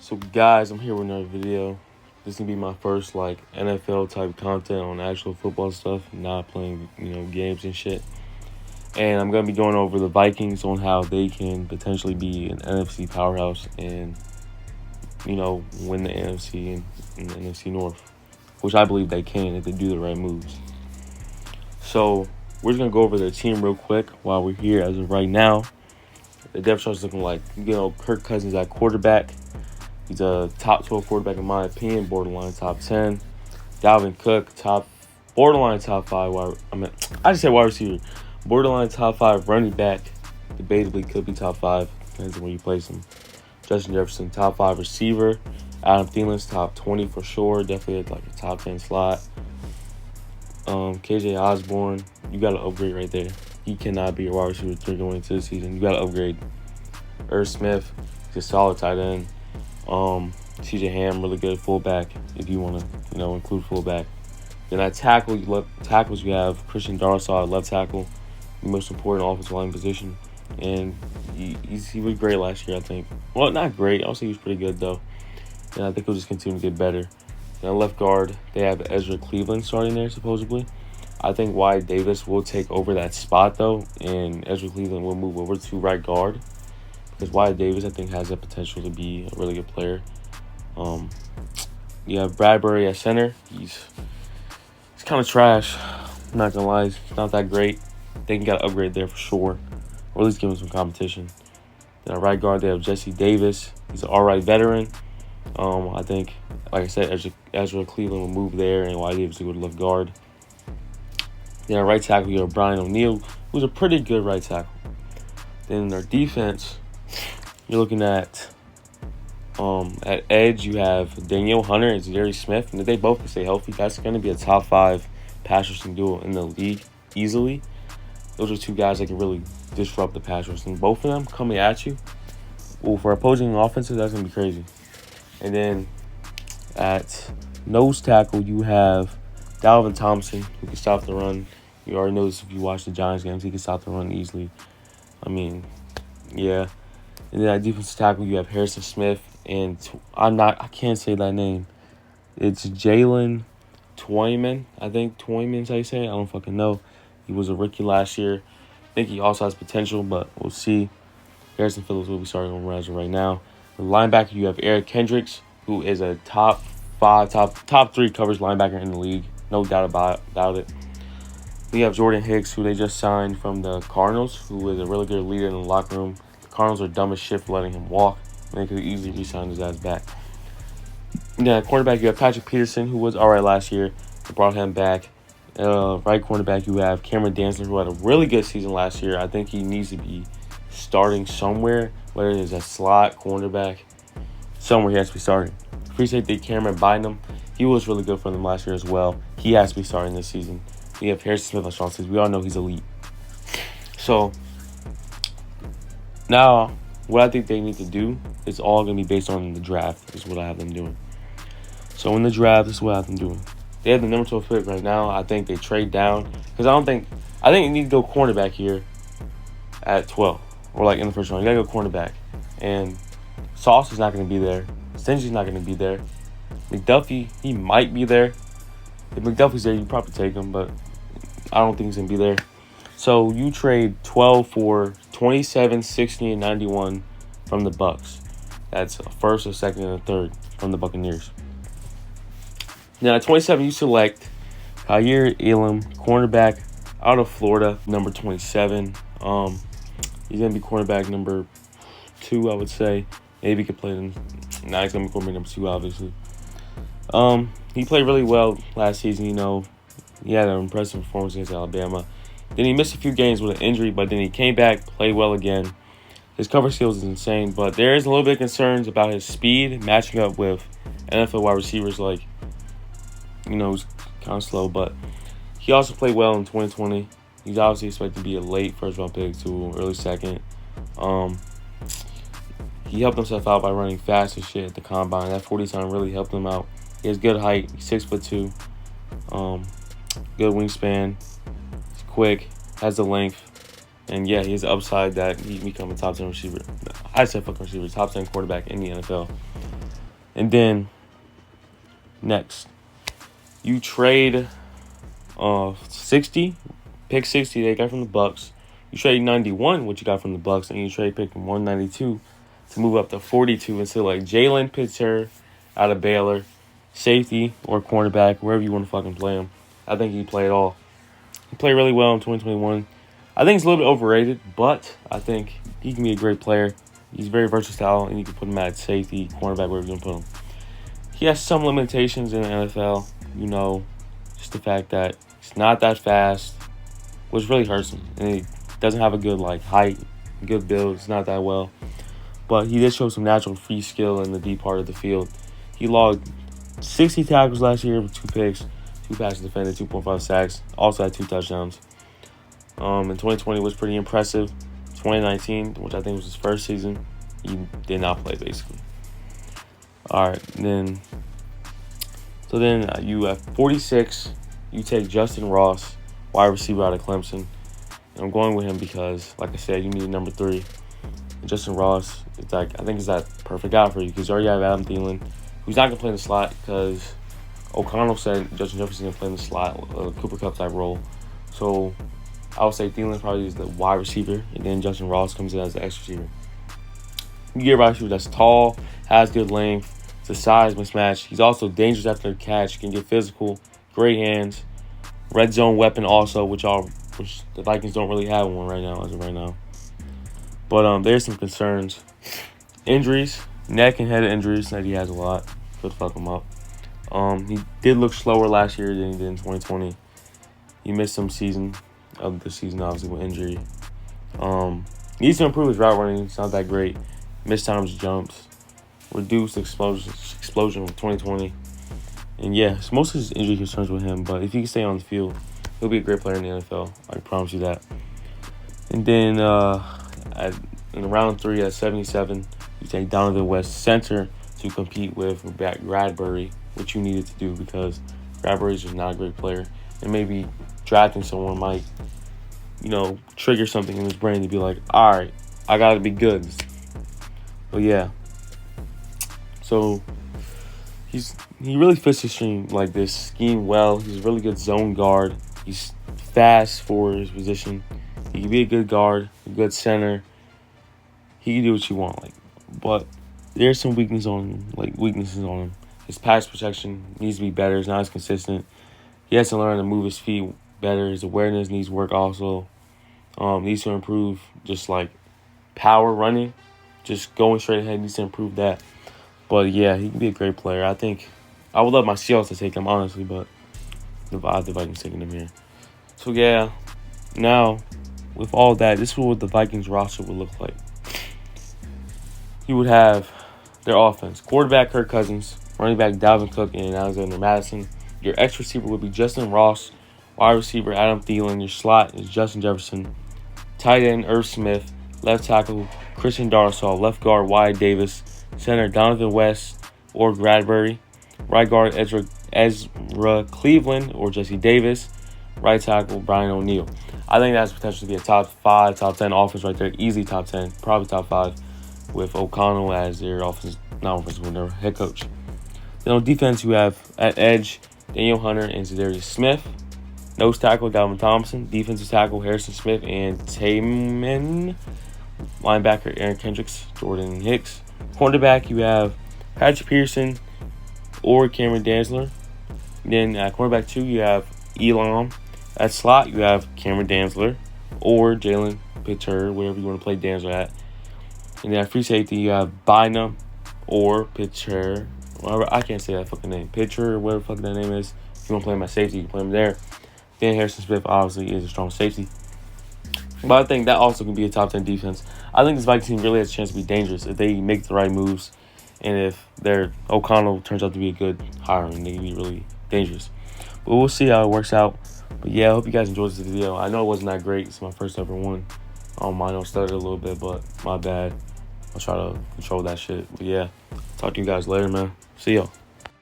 So guys, I'm here with another video. This is gonna be my first NFL type content on actual football stuff, not playing games and shit. And I'm gonna be going over the Vikings on how they can potentially be an NFC powerhouse and win the NFC and the NFC North, which I believe they can if they do the right moves. So we're just gonna go over their team real quick while we're here. As of right now, the depth chart is looking like Kirk Cousins at quarterback. He's a top 12 quarterback in my opinion, borderline top 10. Dalvin Cook, borderline top 5. I just said wide receiver. Borderline top 5 running back. Debatably could be top 5. Depends on where you place him. Justin Jefferson, top 5 receiver. Adam Thielen's top 20 for sure. Definitely at a top 10 slot. KJ Osborne, you got to upgrade right there. He cannot be a wide receiver 3 going into the season. You got to upgrade. Irv Smith, he's a solid tight end. CJ Ham, really good fullback if you want to, include fullback. Then at tackles, you have Christian Darrisaw at left tackle, the most important offensive line position. And he was great last year, I think. Well, not great. I'll say he was pretty good, though. And I think he'll just continue to get better. And at left guard, they have Ezra Cleveland starting there, supposedly. I think Wyatt Davis will take over that spot, though, and Ezra Cleveland will move over to right guard. Because Wyatt Davis, I think, has the potential to be a really good player. You have Bradbury at center. He's kind of trash. I'm not going to lie. He's not that great. They can get an upgrade there for sure. Or at least give him some competition. Then at right guard, they have Jesse Davis. He's an all-right veteran. I think, like I said, Ezra Cleveland will move there, and Wyatt Davis will go to left guard. Then at right tackle, you have Brian O'Neill, who's a pretty good right tackle. Then in their defense, you're looking at edge, you have Danielle Hunter and Zary Smith. And if they both can stay healthy, that's going to be a top 5 pass rushing duo in the league easily. Those are 2 guys that can really disrupt the pass rush. And both of them coming at you, for opposing offenses, that's going to be crazy. And then at nose tackle, you have Dalvin Thompson, who can stop the run. You already know this if you watch the Giants games. He can stop the run easily. Yeah. And then at defensive tackle, you have Harrison Smith, and I can't say that name. It's Jalen Twyman. I think Twyman's how you say it. I don't fucking know. He was a rookie last year. I think he also has potential, but we'll see. Harrison Phillips will be starting on Razzle right now. The linebacker, you have Eric Kendricks, who is a top 3 coverage linebacker in the league. No doubt about it. We have Jordan Hicks, who they just signed from the Cardinals, who is a really good leader in the locker room. The Cardinals are dumb as shit for letting him walk, and they could easily re-sign his ass back. And then at quarterback, you have Patrick Peterson, who was all right last year. They brought him back. Right cornerback, you have Cameron Dantzler, who had a really good season last year. I think he needs to be starting somewhere, whether it is a slot, cornerback, somewhere he has to be starting. Appreciate the Cameron Bynum. He was really good for them last year as well. He has to be starting this season. We have Harrison Smith on strong safety. We all know he's elite. So now what I think they need to do is all going to be based on the draft, is what I have them doing. So in the draft, this is what I have them doing. They have the number 12 pick right now. I think they trade down. Because I think you need to go cornerback here at 12. Or in the first round. You got to go cornerback. And Sauce is not going to be there. Stingy's not going to be there. McDuffie, he might be there. If McDuffie's there, you probably take him. But I don't think he's going to be there. So you trade 12 for 27, 60, and 91 from the Bucks. That's a first, a second, and a third from the Buccaneers. Now at 27, you select Kaiir Elam, cornerback out of Florida, number 27. He's going to be cornerback number 2, I would say. Maybe he could play he's going to be cornerback number 2, obviously. He played really well last season, He had an impressive performance against Alabama. Then he missed a few games with an injury, but then he came back, played well again. His cover skills is insane, but there is a little bit of concerns about his speed matching up with NFL wide receivers he's kind of slow, but he also played well in 2020. He's obviously expected to be a late first-round pick to early second. He helped himself out by running fast as shit at the combine. That 40 time really helped him out. He has good height. He's 6'2". Good wingspan. He's quick. Has the length. And yeah, he has the upside that he can become a top 10 receiver. I said fucking receiver. Top 10 quarterback in the NFL. And then next, you trade 60, pick 60 they got from the Bucks. You trade 91, which you got from the Bucks, and you trade pick 192 to move up to 42 and select Jalen Pitzer out of Baylor, safety or cornerback, wherever you want to fucking play him. I think he played all. He played really well in 2021. I think he's a little bit overrated, but I think he can be a great player. He's very versatile, and you can put him at safety, cornerback, wherever you want to put him. He has some limitations in the NFL, just the fact that he's not that fast, which really hurts him. And he doesn't have a good height, good build. It's not that well. But he did show some natural free skill in the deep part of the field. He logged 60 tackles last year with 2 picks, 2 passes defended, 2.5 sacks. Also had 2 touchdowns. In 2020 was pretty impressive. 2019, which I think was his first season, he did not play basically. All right, then you at 46, you take Justin Ross, wide receiver out of Clemson. And I'm going with him because, like I said, you need a number 3. And Justin Ross, I think it's that perfect guy for you because you already have Adam Thielen, who's not going to play in the slot because O'Connell said Justin Jefferson's going to play in the slot, a Cooper Kupp type role. So I would say Thielen probably is the wide receiver, and then Justin Ross comes in as the X receiver. You get a wide receiver that's tall, has good length, it's a size mismatch. He's also dangerous after the catch, can get physical, great hands, red zone weapon also, which the Vikings don't really have one right now, as of right now. But there's some concerns. Injuries, neck and head injuries that he has a lot. Could fuck him up. He did look slower last year than he did in 2020. He missed some of the season, obviously, with injury. He needs to improve his route running. It's not that great. Missed times, jumps. Reduced explosion with 2020. And yeah, it's most of his injury concerns with him. But if he can stay on the field, he'll be a great player in the NFL. I promise you that. And then in round 3 at 77, you take Donovan West center to compete with Bradbury, which you needed to do because Bradbury's just not a great player. And maybe drafting someone might, trigger something in his brain to be like, all right, I got to be good. But yeah. So he really fits his scheme well. He's a really good zone guard. He's fast for his position. He can be a good guard, a good center. He can do what you want, but there's some weaknesses on him. His pass protection needs to be better. It's not as consistent. He has to learn to move his feet better. His awareness needs work also. Needs to improve just power running. Just going straight ahead needs to improve that. But yeah, he can be a great player. I think I would love my Seahawks to take him, honestly, but the Vikings taking him here. So yeah, now with all that, this is what the Vikings roster would look like. You would have their offense: quarterback Kirk Cousins, running back Dalvin Cook, and Alexander Madison. Your X receiver would be Justin Ross, wide receiver Adam Thielen. Your slot is Justin Jefferson, tight end Irv Smith, left tackle Christian Darrisaw, left guard Wyatt Davis, center Donovan West or Bradbury, right guard Ezra Cleveland or Jesse Davis, right tackle Brian O'Neill. I think that's potentially be a top 5, top 10 offense right there. Easily top 10, probably top 5, with O'Connell as their their head coach. Then on defense, you have at edge Daniel Hunter and Zadarius Smith. Nose tackle Dalvin Thompson. Defensive tackle Harrison Smith and Taman. Linebacker Aaron Kendricks, Jordan Hicks. Cornerback, you have Patrick Pearson or Cameron Dantzler. Then at cornerback 2, you have Elam. At slot, you have Cameron Dantzler or Jalen Pitzer, whatever you want to play Dantzler at. And then at free safety, you have Bynum or Pitzer. I can't say that fucking name. Pitzer or whatever the fuck that name is. If you want to play him at safety, you can play him there. Then Harrison Smith obviously is a strong safety. But I think that also can be a top 10 defense. I think this Vikings team really has a chance to be dangerous if they make the right moves. And if their O'Connell turns out to be a good hiring, they can be really dangerous. But we'll see how it works out. But yeah, I hope you guys enjoyed this video. I know it wasn't that great. It's my first ever one. I know it stuttered a little bit, but my bad. I'll try to control that shit. But yeah, talk to you guys later, man. See y'all.